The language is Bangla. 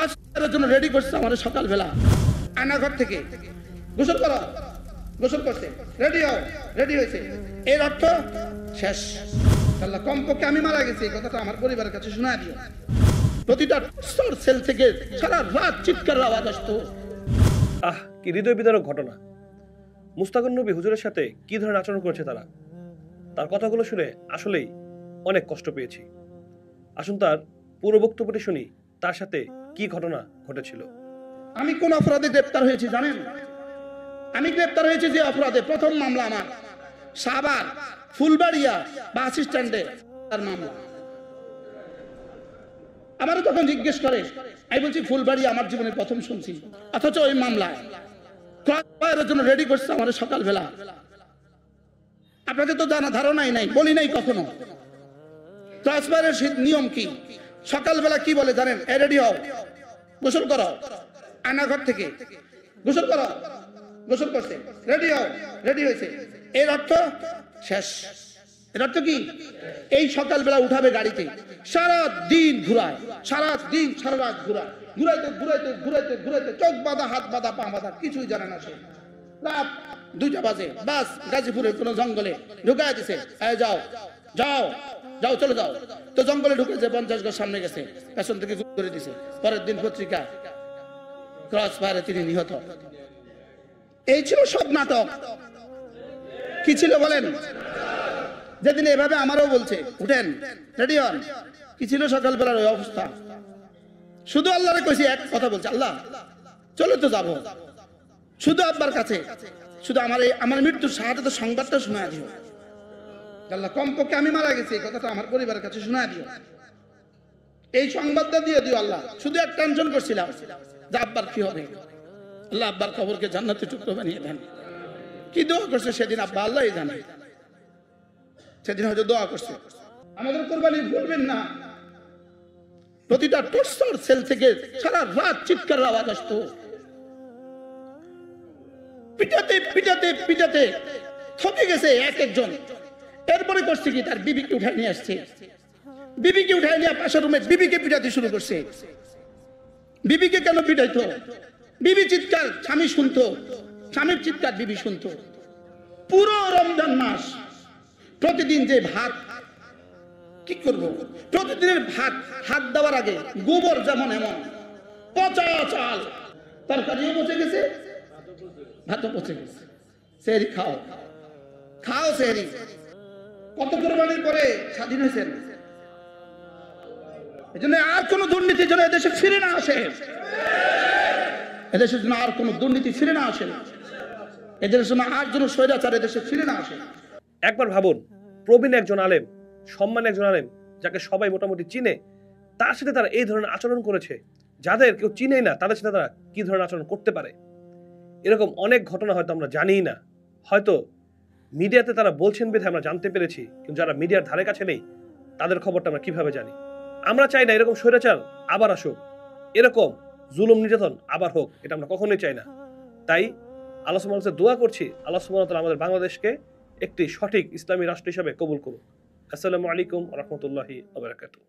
ক্লাস করার জন্য রেডি করছে আমার সকালবেলা আয়নাঘর থেকে গোসল করো, গোসল করছে, রেডি হও, রেডি হয়েছে। এর অর্থ শেষ। আল্লাহ, কমপক্ষে আমি মারা গেছি এই কথাটা আমার পরিবারের কাছে শোনা দিও। প্রতিটা সেল থেকে সারা রাত চিৎকারের আওয়াজ আসতো। কি হৃদয় বিদারক ঘটনা। মুস্তাকুন নবী হুজুরের সাথে কি ধরনের আচরণ করেছে তারা, তার কথাগুলো শুনে আসলেই অনেক কষ্ট পেয়েছি। আসুন তার পুরো বক্তব্যটি শুনি, তার সাথে কি ঘটনা ঘটেছিল। আমি কোন অপরাধে গ্রেপ্তার হয়েছি জানেন? আমি গ্রেপ্তার হয়েছি যে অপরাধে, প্রথম মামলা আমার সাভার ফুলবাড়িয়া বাস স্ট্যান্ডে তার মামলা। আমারও তখন জিজ্ঞেস করে, আমি বলছি ফুলবাড়িয়া আমার জীবনে প্রথম শুনছি, অথচ ওই মামলা ক্রয়ের জন্য রেডি করছে আমার সকালবেলা। আপনাদের তো জানা ধারণাই নাই, বলি নাই কখনো ট্রান্সফারের নিয়ম কি। সকালবেলা কি বলে জানেন? রেডি হও, গোসল করো, আয়নাঘর থেকে গোসল করো, গোসল করছে, রেডি হও, রেডি হয়েছে। এর অর্থ শেষ। এর অর্থ কি? এই সকালবেলা উঠাবে গাড়িতে, সারা দিন ঘুরায়, সারা দিন সারা রাত ঘুরায়, ঘুরাইতে ঘুরাইতে ঘুরাইতে ঘুরাইতে চোখ বাঁধা, হাত বাঁধা, পা বাঁধা, কিছুই জানে না সে। রাত 2টা বাজে বাস গাজীপুরের কোন জঙ্গলে ঢুকায় দিছে, যাও যাও যাও, চলে যাও। তো জঙ্গলে ঢুকেছে, 50 গজ সামনে গেছে, পেছন থেকে গুলি করে দিছে। পরের দিন পত্রিকা ক্রস ফায়ারে তিনি নিহত। এই ছিল সব নাটক। কি ছিল বলেন? যেদিন এভাবে আমারও বলছে উঠেন, রেডি হন, কি ছিল সকালবেলার ওই অবস্থা? শুধু আল্লাহরে কইছি এক কথা, বলছে আল্লাহ চলে তো যাব, শুধু আব্বার কাছে, শুধু আমার মৃত্যুর শাহাদাতের সংবাদটা শোনা দিও। আল্লাহ, কমপক্ষে আমি মারা গেছি এই কথাটা আমার পরিবারের কাছে শোনা দিও, এই সংবাদটা দিয়ে দিও আল্লাহ। শুধু এক টেনশন করছিলাম যে আব্বার কি হবে। আল্লাহ আব্বার খবরকে জান্নাতের টুকরো বানিয়ে দেন। কি দোয়া করছে সেদিন আব্বা, আল্লাহই জানে। সেদিন হয়তো দোয়া করছে। আমাদের কোরবানি ভুলবেন না, প্রতিটা টর্চার সেল থেকে সারা রাত চিৎকারের আওয়াজ আসতো। পিটাতে পিটাতে পিটাতে থকে গেছে এক একজন। এরপরে করছে কি, তার বিবিকে উঠায় নিয়ে আসছে, বিবিকে উঠায় নিয়ে পাশের রুমে বিবিকে পিটাতে শুরু করছে। বিবিকে কেন পিটাইতো? বিবি চিৎকার স্বামী শুনতো, স্বামীর চিৎকার বিবি শুনতো। পুরো রমজান মাস প্রতিদিন যে ভাত, কি করব, প্রতিদিনের ভাত হাত দেওয়ার আগে গোবর যেমন এমন, পচা চাল, তরকারিও পচে গেছে, ভাতও পচে গেছে। সেহরি খাও, খাও সেহরি। কত কোরবানির পরে স্বাধীন হয়েছেন। এই জন্য আর কোন দুর্নীতি যেন এদেশে ফিরে না আসে, এদেশের জন্য আর কোন দুর্নীতি ফিরে না আসে, এদের জন্য আর যেন স্বৈরাচার এদেশে ফিরে না আসে। একবার ভাবুন, প্রবীণ একজন আলেম, সম্মান একজন আলেম, যাকে সবাই মোটামুটি চিনে, তার সাথে তারা এই ধরনের আচরণ করেছে। যাদের কেউ চিনেই না তাদের সাথে তারা কি ধরনের আচরণ করতে পারে। এরকম অনেক ঘটনা হয়তো আমরা জানিই না, হয়তো মিডিয়াতে তারা বলছেন বিধে আমরা জানতে পেরেছি, কিন্তু যারা মিডিয়ার ধারে কাছে নেই তাদের খবরটা আমরা কিভাবে জানি? আমরা চাই না এরকম স্বৈরাচার আবার আসুক, এরকম জুলুম নির্যাতন আবার হোক, এটা আমরা কখনোই চাই না। তাই আল্লাহ সুবহানাহু ওয়া তাআলা দোয়া করছি, আল্লাহ সুবহানাহু ওয়া তাআলা আমাদের বাংলাদেশকে একটি সঠিক ইসলামী রাষ্ট্র হিসেবে কবুল করুন। আসসালামু আলাইকুম ওয়া রাহমাতুল্লাহি ওয়া বারাকাতুহু।